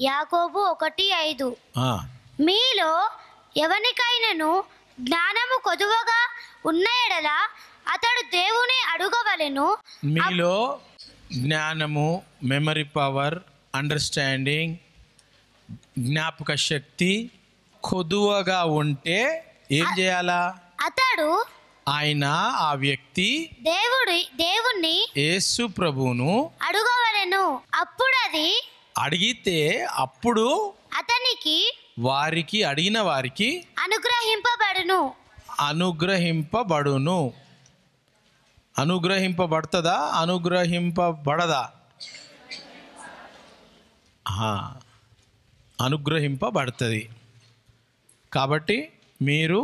యాకోబు 1:5. మీలో ఎవనికైనను జ్ఞానము కొదువగా ఉన్న ఎడల అతడు దేవుని అడుగవలెను. మీలో జ్ఞానము, మెమరీ పవర్, అండర్స్టాండింగ్, జ్ఞాపక శక్తి కొదువగా ఉంటే ఏం చేయాలా? అతడు ఆ వ్యక్తి దేవుణ్ణి యేసు ప్రభువును అడుగవలెను. అప్పుడు అతనికి అడిగిన వారికి అనుగ్రహింపబడును. అనుగ్రహింపబడుతుందా? అనుగ్రహింపబడదా? అనుగ్రహింపబడుతుంది. కాబట్టి మీరు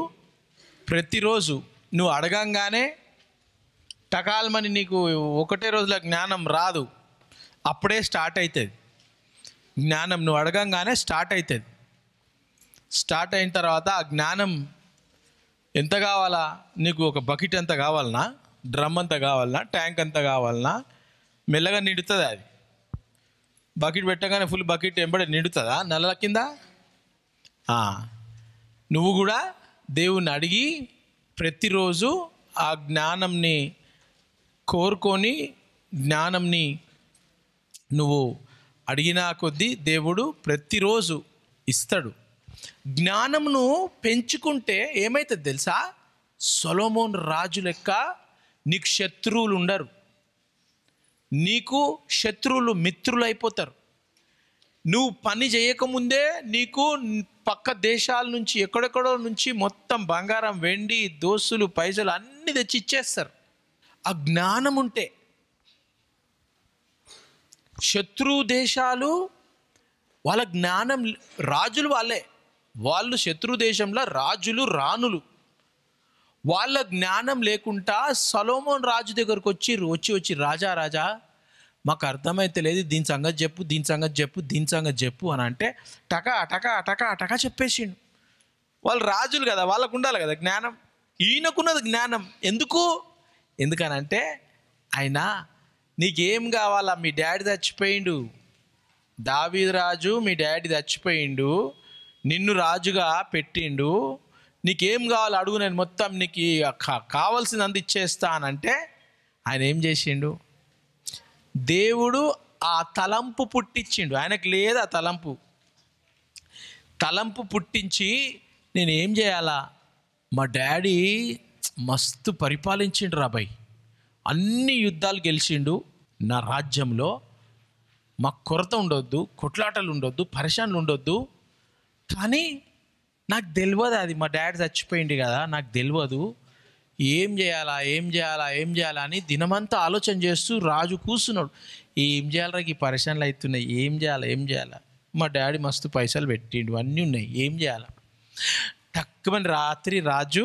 ప్రతిరోజు నువ్వు అడగంగానే టకాల్మని నీకు ఒకటే రోజుల జ్ఞానం రాదు, అప్పుడే స్టార్ట్ అవుతుంది జ్ఞానం. నువ్వు అడగంగానే స్టార్ట్ అవుతుంది. స్టార్ట్ అయిన తర్వాత ఆ జ్ఞానం ఎంత కావాలా నీకు? ఒక బకెట్ ఎంత కావాలన్నా, డ్రమ్ అంత కావాలన్నా, ట్యాంక్ అంత కావాలన్నా, మెల్లగా నిండుతుంది. అది బకెట్ పెట్టగానే ఫుల్ బకెట్ ఎంబడి నిండుతుందా నెలల కింద? నువ్వు కూడా దేవుణ్ణి అడిగి ప్రతిరోజు ఆ జ్ఞానంని కోరుకొని, జ్ఞానంని నువ్వు అడిగినా కొద్దీ దేవుడు ప్రతిరోజు ఇస్తాడు. జ్ఞానంను పెంచుకుంటే ఏమవుతుంది తెలుసా? సొలొమోన్ రాజు లెక్క నీకు శత్రువులు ఉండరు, నీకు శత్రువులు మిత్రులు అయిపోతారు. నువ్వు పని చేయకముందే నీకు పక్క దేశాల నుంచి, ఎక్కడెక్కడో నుంచి మొత్తం బంగారం, వెండి, దోసులు, పైసలు అన్నీ తెచ్చి ఇచ్చేస్తారు. ఆ జ్ఞానం ఉంటే శత్రు దేశాలు వాళ్ళ జ్ఞానం, రాజులు వాళ్ళు శత్రు దేశంలో రాజులు, రాణులు. వాళ్ళ జ్ఞానం లేకుండా సొలొమోన్ రాజు దగ్గరకు వచ్చి రాజా మాకు అర్థమైతే లేదు, దీని సంగతి చెప్పు అని అంటే టకా చెప్పేసిండు. వాళ్ళు రాజులు కదా, వాళ్ళకు ఉండాలి కదా జ్ఞానం. ఈయనకున్నది జ్ఞానం. ఎందుకనంటే ఆయన నీకేం కావాలా? మీ డాడీ చచ్చిపోయిండు, దావీదు రాజు మీ డాడీ చచ్చిపోయిండు, నిన్ను రాజుగా పెట్టిండు, నీకేం కావాలి అడుగు, నేను మొత్తం నీకు కావాల్సింది అంత ఇచ్చేస్తానంటే ఆయన ఏం చేసిండు? దేవుడు ఆ తలంపు పుట్టించిండు. ఆయనకు లేదు ఆ తలంపు పుట్టించి నేను ఏం చేయాలా? మా డాడీ మస్తు పరిపాలించిండు రాబాయ్, అన్ని యుద్ధాలు గెలిచిండు, నా రాజ్యంలో మాకు కొరత ఉండొద్దు, కొట్లాటలు ఉండొద్దు, పరిశాన్లు ఉండొద్దు. కానీ నాకు తెలియదు, అది మా డాడీ చచ్చిపోయింది కదా, నాకు తెలియదు ఏం చేయాలా అని దినమంతా ఆలోచన చేస్తూ రాజు కూర్చున్నాడు. ఏం చేయాలరా, ఈ పరిశాన్లు అవుతున్నాయి, ఏం చేయాలా? మా డాడీ మస్తు పైసలు పెట్టిండు, అన్నీ ఉన్నాయి, ఏం చేయాలా? తక్కువని రాత్రి రాజు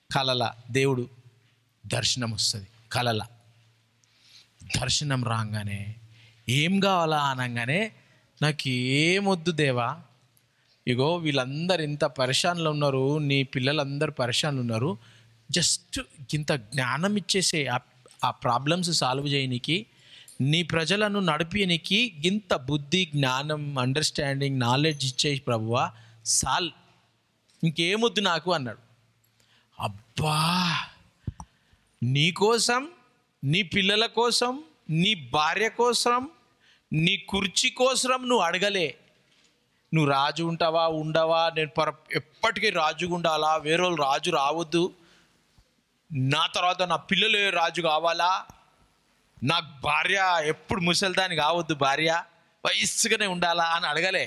కలల దేవుడు దర్శనం వస్తుంది. కలల దర్శనం రాగానే ఏం కావాలా అనగానే, నాకు ఏమొద్దు దేవా, ఇగో వీళ్ళందరూ ఇంత పరిశాన్లు ఉన్నారు, నీ పిల్లలందరూ పరిశాన్లు ఉన్నారు, జస్ట్ ఇంత జ్ఞానం ఇచ్చేసే ఆ ప్రాబ్లమ్స్ సాల్వ్ చేయనీకి, నీ ప్రజలను నడిపియనికి ఇంత బుద్ధి, జ్ఞానం, అండర్స్టాండింగ్, నాలెడ్జ్ ఇచ్చేసి ప్రభువా సాల్, ఇంకేమొద్దు నాకు అన్నాడు. అబ్బా, నీకోసం, నీ పిల్లల కోసం, నీ భార్య కోసం, నీ కుర్చీ కోసం నువ్వు అడగలే. నువ్వు రాజు ఉంటావా ఉండవా, నేను ఎప్పటికీ రాజుగా ఉండాలా, వేరే వాళ్ళు రాజు రావద్దు, నా తర్వాత నా పిల్లలు రాజు కావాలా, నాకు భార్య ఎప్పుడు ముసలిదాన్ని కావద్దు, భార్య వయస్సుగానే ఉండాలా అని అడగలే.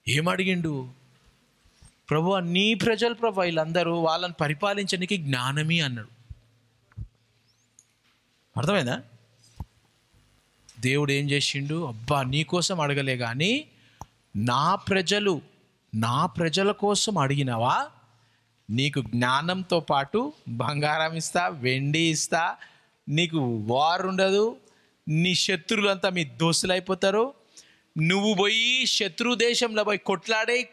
ఏమడిగిండు? ప్రభువా నీ ప్రజలు ప్రభు వీళ్ళందరూ, వాళ్ళని పరిపాలించడానికి జ్ఞానమే అన్నాడు. అర్థమైందా? దేవుడు ఏం చేసిండు? అబ్బా నీకోసం అడగలే కానీ నా ప్రజల కోసం అడిగినవా, నీకు జ్ఞానంతో పాటు బంగారం ఇస్తా, వెండి ఇస్తా, నీకు వార్ ఉండదు, నీ శత్రువులంతా మీ దోస్తులు అయిపోతారు, నువ్వు పోయి శత్రు దేశంలో పోయి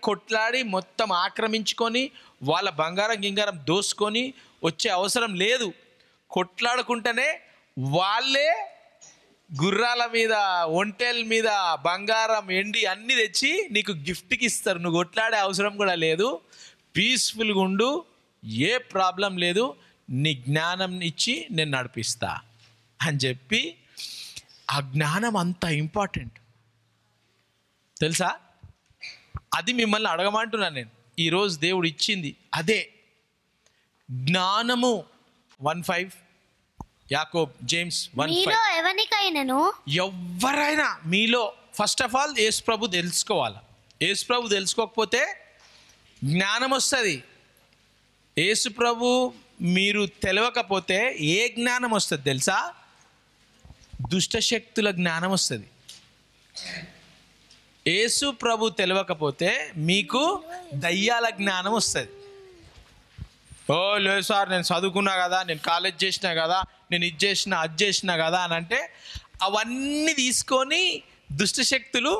కొట్లాడి మొత్తం ఆక్రమించుకొని వాళ్ళ బంగారం దోసుకొని వచ్చే అవసరం లేదు. కొట్లాడుకుంటేనే వాళ్ళే గుర్రాల మీద, ఒంటెల మీద బంగారం, ఎండి అన్నీ తెచ్చి నీకు గిఫ్ట్కి ఇస్తారు. నువ్వు కొట్లాడే అవసరం కూడా లేదు. పీస్ఫుల్గా ఉండు, ఏ ప్రాబ్లం లేదు, నీ జ్ఞానం ఇచ్చి నేను నడిపిస్తా అని చెప్పి, ఆ జ్ఞానం అంత ఇంపార్టెంట్ తెలుసా. అది మిమ్మల్ని అడగమంటున్నాను నేను. ఈరోజు దేవుడు ఇచ్చింది అదే జ్ఞానము. 1:5 యాకోబ్, జేమ్స్ 1:5. మీలో ఎవరికైనాను, ఎవరైనా మీలో ఫస్ట్ ఆఫ్ ఆల్ యేసు ప్రభు తెలుసుకోవాలి. యేసు ప్రభు తెలుసుకోకపోతే జ్ఞానం వస్తుంది. యేసు ప్రభు మీరు తెలియకపోతే ఏ జ్ఞానం వస్తుంది తెలుసా? దుష్టశక్తుల జ్ఞానం వస్తుంది. యేసు ప్రభు తెలియకపోతే మీకు దయ్యాల జ్ఞానం వస్తుంది. ఓ లేదు సార్, నేను చదువుకున్నా కదా, నేను కాలేజ్ చేసినా కదా, నేను ఇది చేసినా అది చేసినా కదా అని అంటే అవన్నీ తీసుకొని దుష్టశక్తులు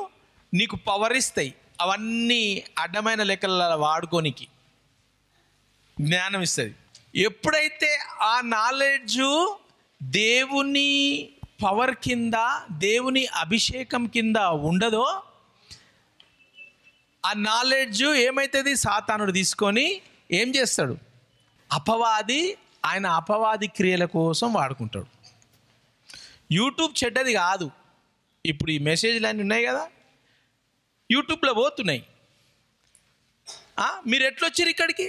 నీకు పవర్ ఇస్తాయి. అవన్నీ అడ్డమైన లెక్కల వాడుకోనికి జ్ఞానం ఇస్తుంది. ఎప్పుడైతే ఆ నాలెడ్జ్ దేవుని పవర్ కింద, దేవుని అభిషేకం కింద ఉండదో, ఆ నాలెడ్జ్ ఏమవుతుంది? సాతానుడు తీసుకొని ఏం చేస్తాడు? ఆయన అపవాది క్రియల కోసం వాడుకుంటాడు. యూట్యూబ్ చెడ్డది కాదు. ఇప్పుడు ఈ మెసేజ్లు అన్నీ ఉన్నాయి కదా, యూట్యూబ్లో పోతున్నాయి. మీరు ఎట్లొచ్చారు ఇక్కడికి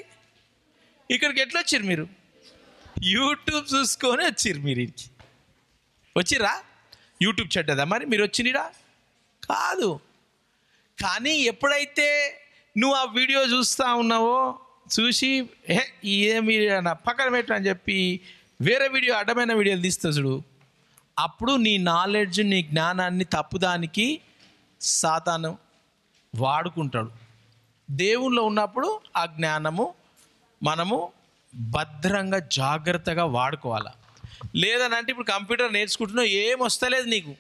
ఎట్లొచ్చారు? మీరు యూట్యూబ్ చూసుకొని వచ్చిర్రు. మీరు ఇంటికి వచ్చిర్రా? యూట్యూబ్ చెడ్డదా మరి? మీరు వచ్చినరా? కాదు. కానీ ఎప్పుడైతే నువ్వు ఆ వీడియో చూస్తూ ఉన్నావో, చూసి ఏమి నా పక్కన పెట్టు అని చెప్పి వేరే వీడియో, అడ్డమైన వీడియోలు తీస్తా చూడు, అప్పుడు నీ నాలెడ్జ్, నీ జ్ఞానాన్ని తప్పుదానికి సాతాను వాడుకుంటాడు. దేవుల్లో ఉన్నప్పుడు ఆ జ్ఞానము మనము భద్రంగా జాగ్రత్తగా వాడుకోవాలి. లేదనంటే ఇప్పుడు కంప్యూటర్ నేర్చుకుంటున్నావు, ఏం వస్తలేదు నీకు.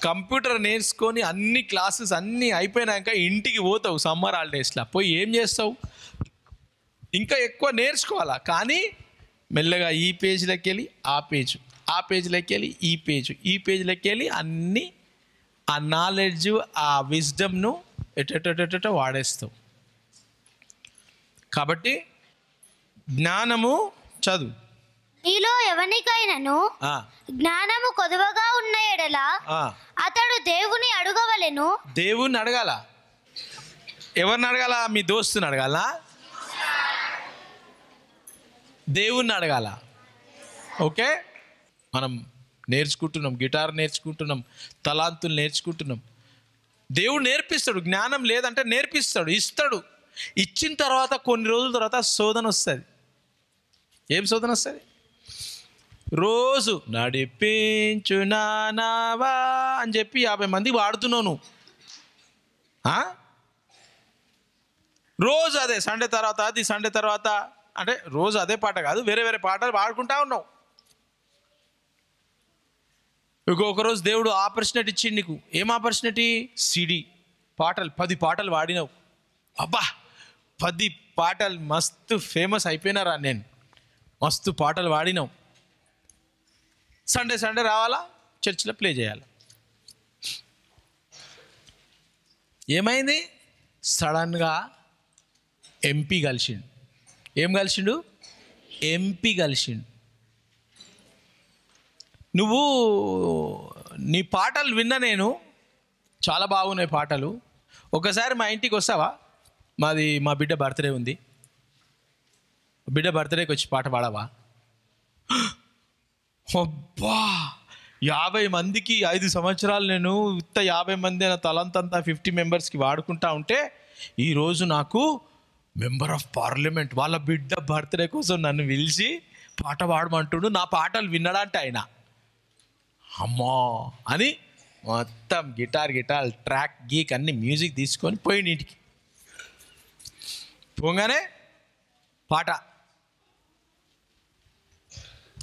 కంప్యూటర్ నేర్చుకొని అన్ని క్లాసెస్ అన్నీ అయిపోయినాక ఇంటికి పోతావు సమ్మర్ హాలిడేస్లో. పోయి ఏం చేస్తావు? ఇంకా ఎక్కువ నేర్చుకోవాలా. కానీ మెల్లగా ఈ పేజీలోకి వెళ్ళి ఆ పేజు, ఆ పేజీలోకి వెళ్ళి ఈ పేజు, ఈ పేజీలోకి వెళ్ళి అన్నీ ఆ నాలెడ్జ్, ఆ విజ్డమ్ను ఎట వాడేస్తావు. కాబట్టి జ్ఞానము చదువు. మీలో ఎవరికైనాను జ్ఞానము కొదువగా ఉన్న ఎడల అతడు దేవుని అడగవలెను. దేవుణ్ణి అడగాల. ఎవరిని అడగాల? మీ దోస్తుని అడగాల? దేవుణ్ణి అడగాల. ఓకే, మనం నేర్చుకుంటున్నాం, గిటార్ నేర్చుకుంటున్నాం, తలాంతులు నేర్చుకుంటున్నాం. దేవుడు నేర్పిస్తాడు. జ్ఞానం లేదంటే నేర్పిస్తాడు, ఇస్తాడు. ఇచ్చిన తర్వాత కొన్ని రోజుల తర్వాత శోధన వస్తుంది. ఏం శోధన వస్తుంది? రోజు నడిపించు నావా అని చెప్పి 50 మంది వాడుతున్నావు నువ్వు. రోజు అదే, సండే తర్వాత అది, సండే తర్వాత అంటే రోజు అదే పాట కాదు, వేరే వేరే పాటలు పాడుకుంటా ఉన్నావు. ఇంకొక రోజు దేవుడు ఆపర్చునిటీ ఇచ్చింది నీకు. ఏం ఆపర్చునిటీ? సిడి పాటలు 10 పాటలు వాడినావు. అబ్బా 10 పాటలు మస్తు ఫేమస్ అయిపోయినారా, నేను మస్తు పాటలు వాడినావు. సండే సండే రావాలా, చర్చిలో ప్లే చేయాలి. ఏమైంది? సడన్గా ఎంపీ కలిసిండు. ఏం కలిసిండు? ఎంపీ కలిసిండు. నువ్వు నీ పాటలు విన్నా నేను, చాలా బాగున్నాయి పాటలు. ఒకసారి మా ఇంటికి వస్తావా? మా బిడ్డ బర్త్డే ఉంది, బిడ్డ బర్త్డేకి వచ్చి పాట పాడవా? అబ్బా 50 మందికి 5 సంవత్సరాలు నేను 50 మంది నా తలంతంతా 50 మెంబర్స్కి వాడుకుంటా ఉంటే, ఈరోజు నాకు మెంబర్ ఆఫ్ పార్లమెంట్ వాళ్ళ బిడ్డ బర్త్డే కోసం నన్ను పిలిచి పాట పాడమంటుడు. నా పాటలు విన్నాడంటే ఆయన అమ్మా అని మొత్తం గిటార్ ట్రాక్ గీక్ అన్ని మ్యూజిక్ తీసుకొని పోయింది ఇంటికి. పోగానే పాట,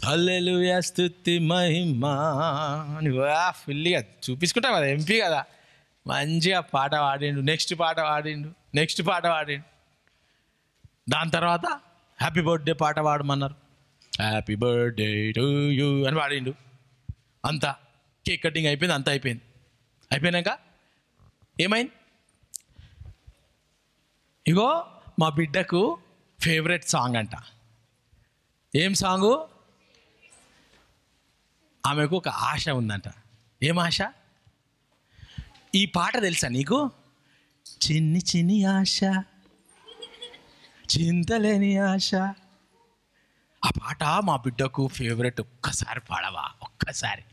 హల్లెలూయా స్తుతి మహిమా అని ఫుల్గా చూపించుకుంటాం కదా, ఎంపీ కదా, మంచిగా పాట పాడిండు. నెక్స్ట్ పాట పాడిండు. దాని తర్వాత హ్యాపీ బర్త్డే పాట పాడమన్నారు. హ్యాపీ బర్త్డే టు యూ అని పాడిండు. అంతా కేక్ కటింగ్ అయిపోయింది, అంతా అయిపోయింది. అయిపోయినాక ఏమైంది? ఇగో మా బిడ్డకు ఫేవరెట్ సాంగ్ అంట. ఏం సాంగు? ఆమెకు ఒక ఆశ ఉందంట. ఏం ఆశ? ఈ పాట తెలుసా నీకు? చిన్ని చిన్ని ఆశ, చింతలేని ఆశ. ఆ పాట మా బిడ్డకు ఫేవరెట్. ఒక్కసారి పాడవా? ఒక్కసారి.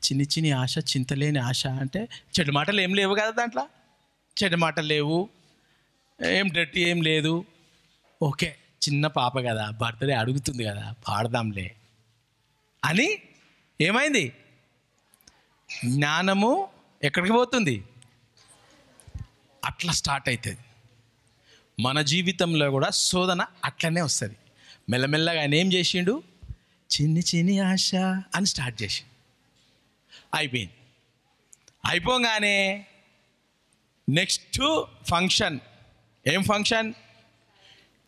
చిన్ని చిన్ని ఆశ, చింతలేని ఆశ అంటే చెడు మాటలు ఏం లేవు కదా దాంట్లో. చెడు మాటలు లేవు, ఏం డర్టీ ఏం లేదు. ఓకే, చిన్న పాప కదా, బర్త్డే అడుగుతుంది కదా, పాడదాంలే అని ఏమైంది? జ్ఞానము ఎక్కడికి పోతుంది? అట్లా స్టార్ట్ అవుతుంది. మన జీవితంలో కూడా శోధన అట్లనే వస్తుంది. మెల్లమెల్లగా ఆయన ఏం చేసిండు? చిన్ని చిన్ని ఆశ అని స్టార్ట్ చేసి అయిపోయింది. అయిపోగానే నెక్స్ట్ ఫంక్షన్. ఏం ఫంక్షన్?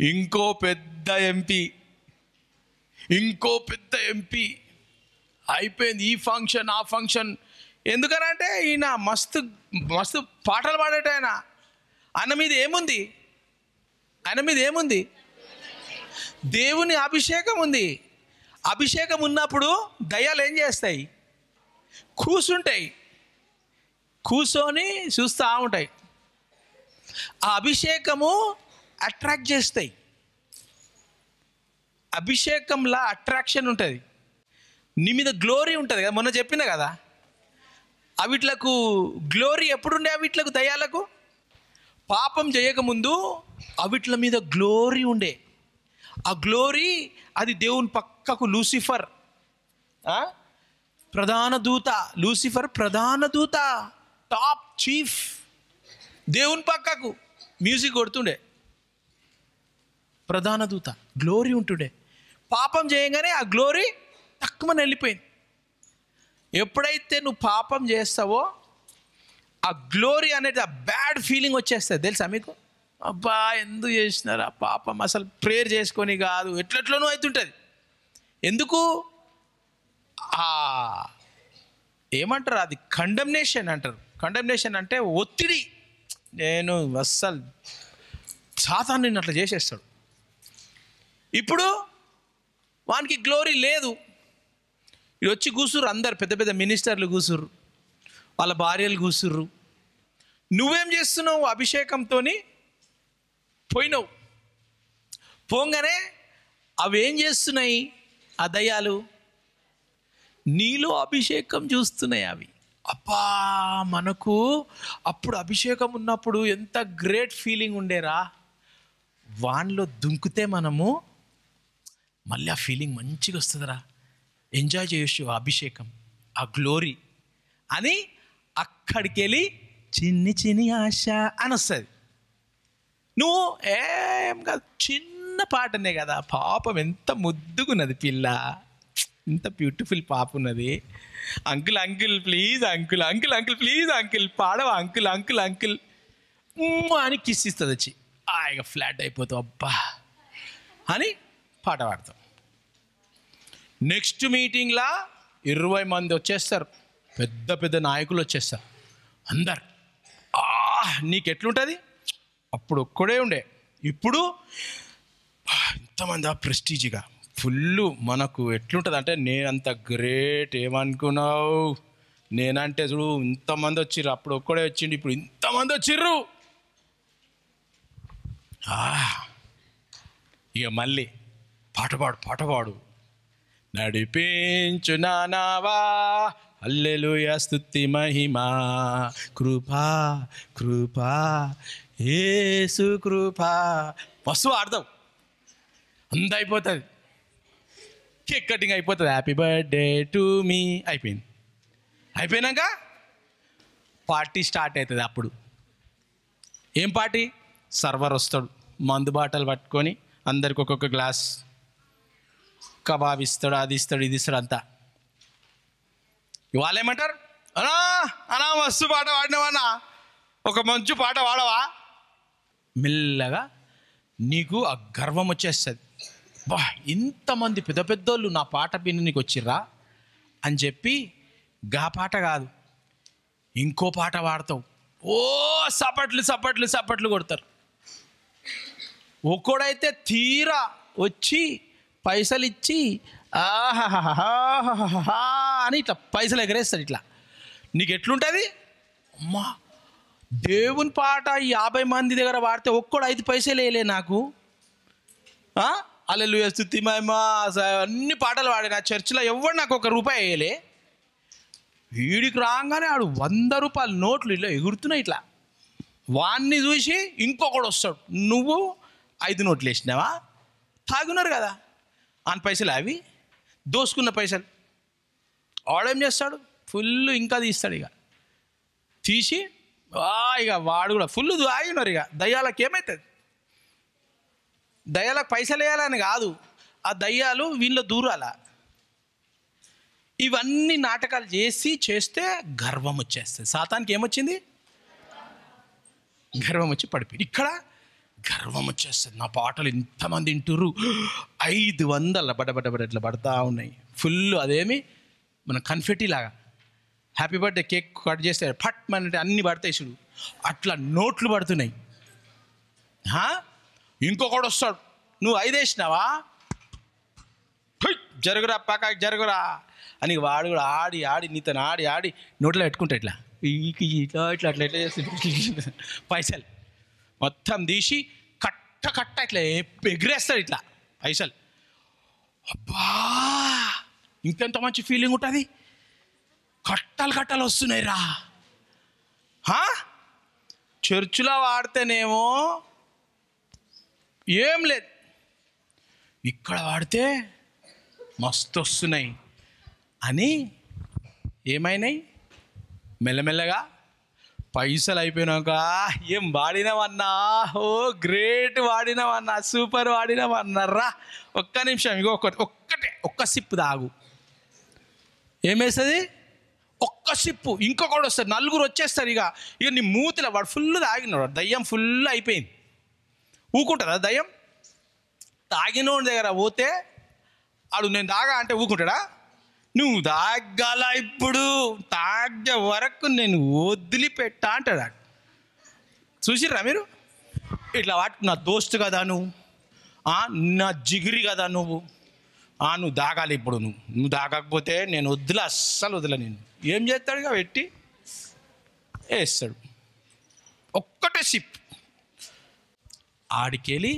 ఇంకో పెద్ద ఎంపీ అయిపోయింది. ఈ ఫంక్షన్ ఆ ఫంక్షన్. ఎందుకనంటే ఈయన మస్తు మస్తు పాటలు పాడేట ఆయన మీద ఏముంది? దేవుని అభిషేకం ఉంది. అభిషేకం ఉన్నప్పుడు దయ్యాలు ఏం చేస్తాయి? కూర్చొని చూస్తూ ఉంటాయి. ఆ అభిషేకము అట్రాక్ట్ చేస్తాయి. అభిషేకంలా అట్రాక్షన్ ఉంటుంది. నీ మీద గ్లోరీ ఉంటుంది కదా. మొన్న చెప్పిన కదా, అవిట్లకు గ్లోరీ ఎప్పుడుండే? అవిట్లకు దయ్యాలకు పాపం చేయకముందు అవిట్ల మీద గ్లోరీ ఉండే. ఆ గ్లోరీ అది దేవుని పక్కకు లూసిఫర్ ప్రధాన దూత, టాప్ చీఫ్, దేవుని పక్కకు మ్యూజిక్ కొడుతుండే. ప్రధాన దూత గ్లోరీ ఉంటుండే. పాపం చేయగానే ఆ గ్లోరీ తక్కువని వెళ్ళిపోయింది. ఎప్పుడైతే నువ్వు పాపం చేస్తావో ఆ గ్లోరీ అనేది, ఆ బ్యాడ్ ఫీలింగ్ వచ్చేస్తుంది. తెలుసా మీకు? అబ్బా ఎందుకు చేసినారా పాపం, అసలు ప్రేయర్ చేసుకొని కాదు, ఎట్లెట్లనో అవుతుంటుంది. ఎందుకు? ఏమంటారు అది? కండమ్నేషన్ అంటారు. కండమ్నేషన్ అంటే ఒత్తిడి. నేను అస్సలు సాతాను నిన్ను అట్లా చేసేస్తాడు. ఇప్పుడు వానికి గ్లోరీ లేదు. ఇది వచ్చి కూసుర్రు అందరు, పెద్ద పెద్ద మినిస్టర్లు కూసుర్రు, వాళ్ళ భార్యలు కూసుర్రు. నువ్వేం చేస్తున్నావు? అభిషేకంతో పోయినావు. పోగానే అవి ఏం చేస్తున్నాయి? ఆ దయ్యాలు నీలో అభిషేకం చూస్తున్నాయి. అవి అబ్బా, మనకు అప్పుడు అభిషేకం ఉన్నప్పుడు ఎంత గ్రేట్ ఫీలింగ్ ఉండేరా. వాన్లో దుంకుతే మనము మళ్ళీ ఆ ఫీలింగ్ మంచిగా వస్తుందిరా, ఎంజాయ్ చేయొచ్చు ఆ అభిషేకం, ఆ గ్లోరీ అని. అక్కడికి వెళ్ళి చిన్ని చిన్ని ఆశ అని వస్తుంది. నువ్వు ఏం కాదు, చిన్న పాటనే కదా, పాపం ఎంత ముద్దుగున్నది పిల్ల, ఎంత బ్యూటిఫుల్ పాప ఉన్నది. అంకుల్ ప్లీజ్, అంకుల్ ప్లీజ్, పాడవా అంకుల్ అని కిస్ ఇస్తుంది వచ్చి. ఇక ఫ్లాట్ అయిపోతావు అబ్బా అని పాట పాడతాం. నెక్స్ట్ మీటింగ్లా 20 మంది వచ్చేస్తారు, పెద్ద పెద్ద నాయకులు వచ్చేస్తారు అందరు. నీకు ఎట్లుంటుంది? అప్పుడు ఒక్కడే ఉండే, ఇప్పుడు ఇంతమంది ప్రెస్టీజ్గా ఫుల్. మనకు ఎట్లుంటుంది అంటే, నేనంత గ్రేట్ ఏమనుకున్నావు, నేనంటే చూడు ఇంతమంది వచ్చిర్రు, అప్పుడు ఒక్కడే వచ్చిండు, ఇప్పుడు ఇంతమంది వచ్చిర్రు. ఇక మళ్ళీ పాట పాడు. నడిపించు నానావా హల్లెలూయా స్తుతి మహిమా, కృపా యేసు కృపా. మస్తు ఆడతావు, అంత అయిపోతుంది. కేక్ కటింగ్ అయిపోతుంది, హ్యాపీ బర్త్డే టు మీ అయిపోయింది. అయిపోయినాక పార్టీ స్టార్ట్ అవుతుంది. అప్పుడు ఏం పార్టీ? సర్వర్ వస్తాడు, మందు బాటలు పట్టుకొని అందరికి ఒక్కొక్క గ్లాస్ కబాబ్ ఇస్తాడు, అది ఇస్తాడు, ఇది ఇస్తాడు అంతా. ఇవాళ ఏమంటారు? అనా మస్తు పాట పాడినవన్నా, ఒక మంచి పాట పాడవా? మెల్లగా నీకు ఆ గర్వం వచ్చేస్తుంది. బా ఇంతమంది పెద్ద పెద్దోళ్ళు నా పాట విననీకి వచ్చిర్రా అని చెప్పి గా పాట కాదు ఇంకో పాట పాడతావు. ఓ సపట్లు సపట్లు సపట్లు కొడతారు. ఒక్కడైతే తీరా వచ్చి పైసలు ఇచ్చి ఆహాహా అని ఇట్లా పైసలు ఎగరేస్తాడు. ఇట్లా నీకు ఎట్లుంటుంది? అమ్మా, దేవుని పాట 50 మంది దగ్గర పాడితే ఒక్కడు 5 పైసలు వేయలే నాకు. హల్లెలూయా, స్తుతి మహిమ, అన్ని పాటలు పాడిన చర్చిలో ఎవడు నాకు 1 రూపాయి వేయలే. వీడికి రాగానే ఆడు 100 రూపాయల నోట్లు ఇట్లా ఎగురుతున్నాయి. ఇట్లా వాడిని చూసి ఇంకొకడు వస్తాడు, నువ్వు 5 నోట్లు వేసినావా? తాగున్నారు కదా అని పైసలు, అవి దోసుకున్న పైసలు. వాడేం చేస్తాడు? ఫుల్ ఇంకా తీస్తాడు. ఇక తీసి ఇక వాడు కూడా ఫుల్ తాగినారు. ఇక దయ్యాలకు ఏమవుతుంది? దయ్యాలకు పైసలు వేయాలని కాదు, ఆ దయ్యాలు వీళ్ళ దూరాల. ఇవన్నీ నాటకాలు చేస్తే గర్వం వచ్చేస్తుంది. సాతానికి ఏమొచ్చింది? గర్వం వచ్చి పడిపోయి. ఇక్కడ గర్వం వచ్చేస్తుంది. నా పాటలు ఇంతమంది వింటుర్రు, 500 బడబడ ఇట్లా పడతా ఉన్నాయి ఫుల్. అదేమి మన కన్ఫెటీ లాగా హ్యాపీ బర్త్డే కేక్ కట్ చేస్తే ఫట్ అంటే అన్నీ పడతాయి చూడు, అట్లా నోట్లు పడుతున్నాయి. ఇంకొకడు వస్తాడు, నువ్వు 5 వేసినావా, జరుగురా పక్క జరుగురా అని వాడు కూడా ఆడి నీతో ఆడి నోట్లో పెట్టుకుంటా ఇట్లా ఇట్లా ఇట్లా అట్లా ఎట్లా చేస్తే పైసలు మొత్తం తీసి కట్ట ఇట్లా ఎగిరేస్తాడు ఇట్లా పైసలు. అబ్బా, ఇంకెంత మంచి ఫీలింగ్ ఉంటుంది. కట్టలు వస్తున్నాయి రా. చర్చిలో వాడితేనేమో ఏం లేదు, ఇక్కడ వాడితే మస్తు వస్తున్నాయి అని ఏమైనాయి? మెల్లమెల్లగా పైసలు అయిపోయినాక ఏం వాడినామన్నా, ఓ గ్రేట్ వాడినామన్నా, సూపర్ వాడినామన్నారా. ఒక్క నిమిషం, ఇగో ఒక్క సిప్పు తాగు. ఏమేస్తుంది? ఒక్క సిప్పు. ఇంకొకటి వస్తారు, 4 వచ్చేస్తారు. ఇక నీ మూతిలో వాడు ఫుల్ తాగినాడు, దయ్యం ఫుల్ అయిపోయింది. ఊకుంటుందా దయ్యం? తాగినోడి దగ్గర పోతే ఆడు నేను తాగా అంటే ఊకుంటాడా? నువ్వు తాగాల, ఇప్పుడు తాగే వరకు నేను వదిలిపెట్టా అంటాడు. చూసిర్రా మీరు? ఇట్లా వాటి నా దోస్తు కదా నువ్వు, నా జిగిరి కదా నువ్వు తాగాలి ఇప్పుడు. నువ్వు తాగకపోతే నేను అస్సలు వదిలే. నేను ఏం చేస్తాడుగా, పెట్టి వేస్తాడు. ఒక్కటే సిప్. ఆడికెళ్ళి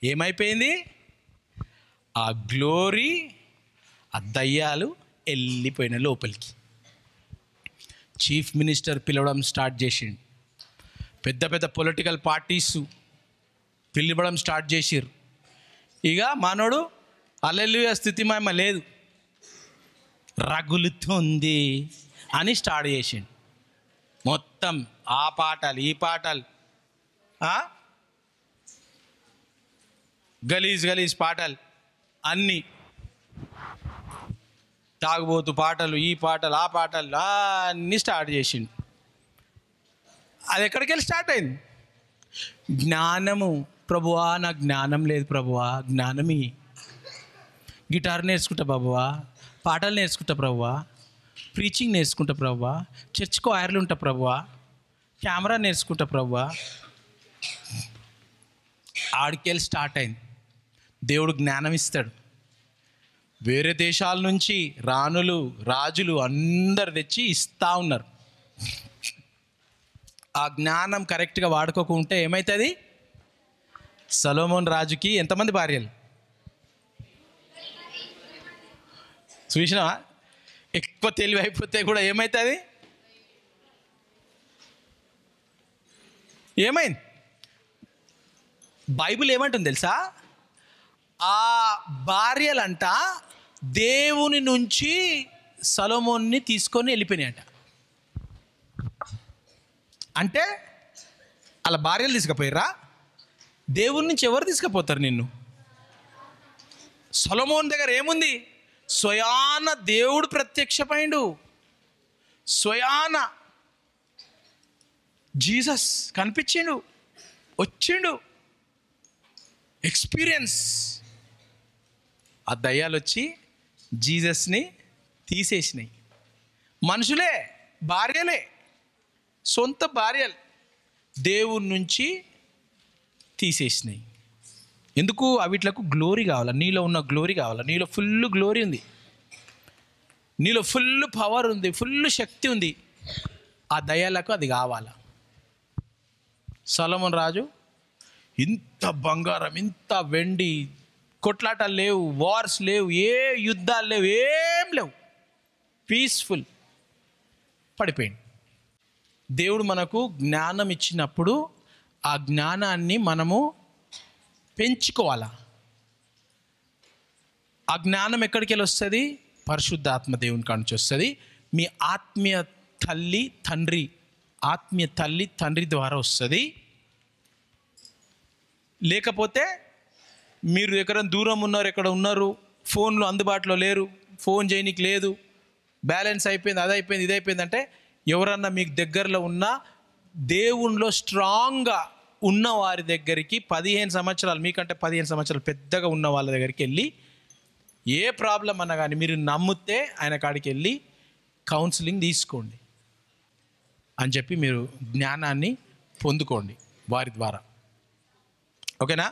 ఏమైపోయింది? ఆ గ్లోరీ, ఆ దయ్యాలు వెళ్ళిపోయిన లోపలికి. చీఫ్ మినిస్టర్ పిలవడం స్టార్ట్ చేసిండు. పెద్ద పెద్ద పొలిటికల్ పార్టీస్ పిలవడం స్టార్ట్ చేసిర్రు. ఇక మనోడు హల్లెలూయా స్తుతి మహిమ లేదు, రగులుతుంది అని స్టార్ట్ చేసిండు. మొత్తం ఆ పాటలు ఈ పాటలు, గలీజ్ పాటలు అన్నీ, తాగుబోతు పాటలు, ఈ పాటలు ఆ పాటలు అన్నీ స్టార్ట్ చేసిండు. అది ఎక్కడికి వెళ్ళి స్టార్ట్ అయింది? జ్ఞానము. ప్రభువా నాకు జ్ఞానం లేదు ప్రభువా, జ్ఞానమి. గిటార్ నేర్చుకుంటా ప్రభువా, పాటలు నేర్చుకుంటా ప్రభువా, ప్రీచింగ్ నేర్చుకుంటా ప్రభువా, చర్చ్కు వైర్లు ఉంటా ప్రభువా, కెమెరా నేర్చుకుంటా ప్రభువా. ఆడికెళ్ళి స్టార్ట్ అయింది. దేవుడు జ్ఞానం ఇస్తాడు. వేరే దేశాల నుంచి రాణులు రాజులు అందరు తెచ్చి ఇస్తూ ఉన్నారు. ఆ జ్ఞానం కరెక్ట్గా వాడుకోకుంటే ఏమవుతుంది? సొలొమోన్ రాజుకి ఎంతమంది భార్యలు? చూసినావా? ఎక్కువ తెలివి అయిపోతే కూడా ఏమవుతుంది? ఏమైంది? బైబిల్ ఏమంటుంది తెలుసా? ఆ భార్యలంట దేవుని నుంచి సొలొమోన్ని తీసుకొని వెళ్ళిపోయినాయంట. అంటే అలా భార్యలు తీసుకుపోయారా? దేవుని నుంచి ఎవరు తీసుకుపోతారు నిన్ను? సొలొమోన్ దగ్గర ఏముంది? స్వయాన దేవుడు ప్రత్యక్షమైండు. స్వయాన జీసస్ కనిపించిండు, వచ్చిండు. ఎక్స్పీరియన్స్ ఆ దయ్యాలు వచ్చి జీసస్ని తీసేసినాయి. మనుషులే, భార్యలే, సొంత భార్యలు దేవుని నుంచి తీసేసినాయి. ఎందుకు? అవిట్లకు గ్లోరీ కావాలా, నీలో ఉన్న గ్లోరీ కావాలా. నీలో ఫుల్ గ్లోరీ ఉంది, నీలో ఫుల్ పవర్ ఉంది, ఫుల్ శక్తి ఉంది. ఆ దయ్యాలకు అది కావాలా. సొలొమోను రాజు ఇంత బంగారం, ఇంత వెండి, కొట్లాటలు లేవు, వార్స్ లేవు, ఏ యుద్ధాలు లేవు, ఏం లేవు, పీస్ఫుల్ పడిపోయింది. దేవుడు మనకు జ్ఞానం ఇచ్చినప్పుడు ఆ జ్ఞానాన్ని మనము పెంచుకోవాలా. ఆ జ్ఞానం ఎక్కడికి వెళ్ళి వస్తుంది? పరిశుద్ధాత్మ దేవుని కాడ నుంచి వస్తుంది. మీ ఆత్మీయ తల్లి తండ్రి ద్వారా వస్తుంది. లేకపోతే మీరు ఎక్కడ దూరం ఉన్నారు, ఎక్కడ ఉన్నారు, ఫోన్లో అందుబాటులో లేరు, ఫోన్ చేయనీకి లేదు, బ్యాలెన్స్ అయిపోయింది, అది అయిపోయింది, ఇది అయిపోయింది అంటే, ఎవరన్నా మీకు దగ్గరలో ఉన్న దేవునిలో స్ట్రాంగ్గా ఉన్న వారి దగ్గరికి 15 సంవత్సరాలు, మీకంటే 15 సంవత్సరాలు పెద్దగా ఉన్న వాళ్ళ దగ్గరికి వెళ్ళి, ఏ ప్రాబ్లం అన్నా కానీ మీరు నమ్మితే ఆయన కాడికి వెళ్ళి కౌన్సిలింగ్ తీసుకోండి అని చెప్పి మీరు జ్ఞానాన్ని పొందుకోండి వారి ద్వారా. ఓకేనా?